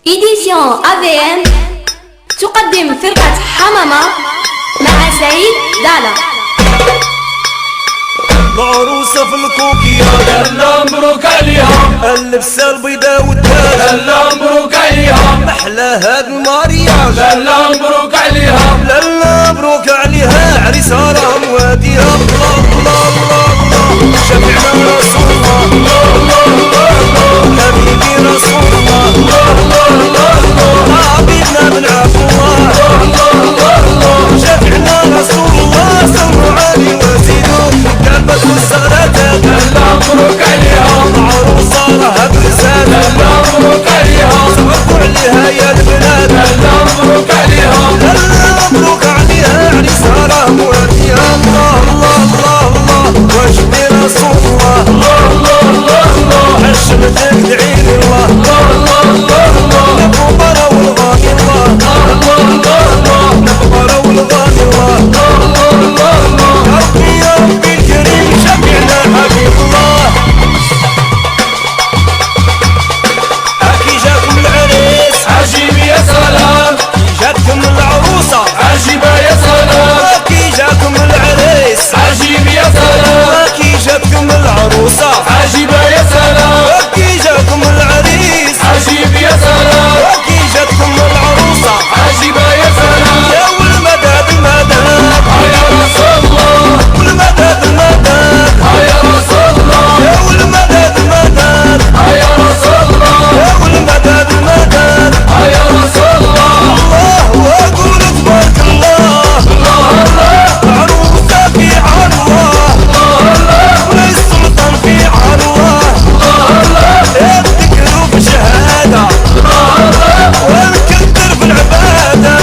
إديسيون AVM تقدم فرقة حمامة مع سعيد دالا. العروسة في الكوكية لالا مبروك عليها، اللبسة البيضاء والتاج لالا مبروك عليها، محلى هاد المارياج لالا مبروك عليها، لالا مبروك عليها، عريسها راه مواديها. الله الله الله الله، شفيعنا رسول الله، الله الله الله، حبيبي رسول الله، الله الله الله، حبيبنا بن عبد الله، الله الله الله، شفيعنا رسول الله، صلوا عليه وزيدوا قلبك والسغراتات. لالا مبروك عليها، العروسة راها برزاد، لالا مبروك عليها، صبروا عليها يا البنات، لالا مبروك عليها، لالا مبروك عليها، عريسها راه مواتيها. الله الله الله الله، واجبي رسول الله، الله الله الله الله، عشمتك دعيلي الله، الله الله الله الله، الكبرى والغاني الله، الله الله الله، الكبرى والغاني الله، الله الله الله، يا ربي يا ربي الكريم شفيعنا حبيب الله. هاكي جاكم العريس، عجيب يا سلام، جاتكم العروسة، عجيبة يا سلام، هاكي جاكم العريس، عجيب يا سلام، هاكي جاتكم العروسة، عجيبة يا سلام، هاكي جاكم العريس، عجيب يا سلام، هاكي جاتكم العروسة، عجيبة يا سلام، يا والمداد المداد، يا رسول الله، والمداد المداد، يا رسول الله، يا والمداد المداد، يا رسول الله، يا والمداد المداد. يا رسول الله، الله واقول تبارك الله، الله الله، عروسة في عروة، وليس سلطان في عروة، يا الذكر في شهادة، ونكدر في العبادة،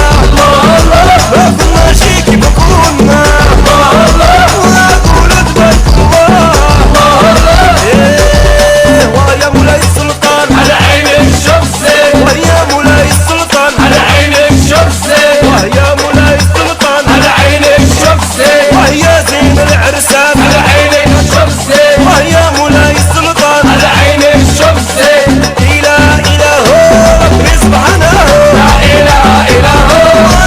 ما كنا شي كيف كنا، واقول تبارك الله. إيه ويا مولاي السلطان، على عينك شوف زين، ويا مولاي السلطان، على عينك شوف زين، ويا مولاي السلطان، على عينك شوف زين، ويا زين العرسان، على عينك شوف زين، ويا مولاي السلطان، على عينك شوف زين، إله إله ربي سبحانه، لا إله إلا هو،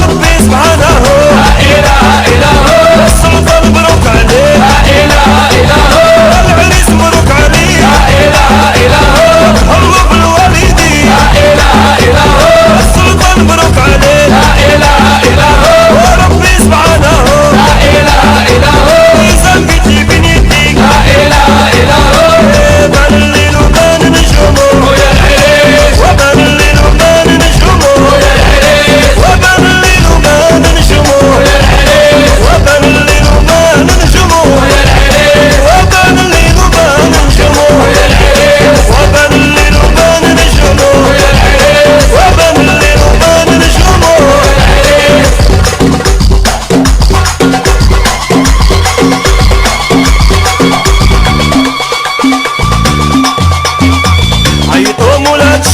ربي سبحانه، لا إله إلا هو، السلطان مبروك عليه، لا إله إلا هو، العريس مبروك عليه، لا إله إلا هو، الله بالوالدين، لا إله إلا هو، السلطان مبروك عليه، لا إله إلا هو، وربي سبحانه، لا إله إلا هو، ميزان بيتي بين يديك، لا إله إلا هو، بان الليل وبان نجومه، ويا العريس، وبان الليل وبان نجومه، ويا العريس، وبان الليل وبان نجومه، ويا العريس، وبان الليل وبان نجومه، ويا العريس، وبان الليل وبان نجومه، ويا العريس، وبان الليل وبان نجومه، ويا العريس، وبان الليل وبان نجومه. عيطوا مولات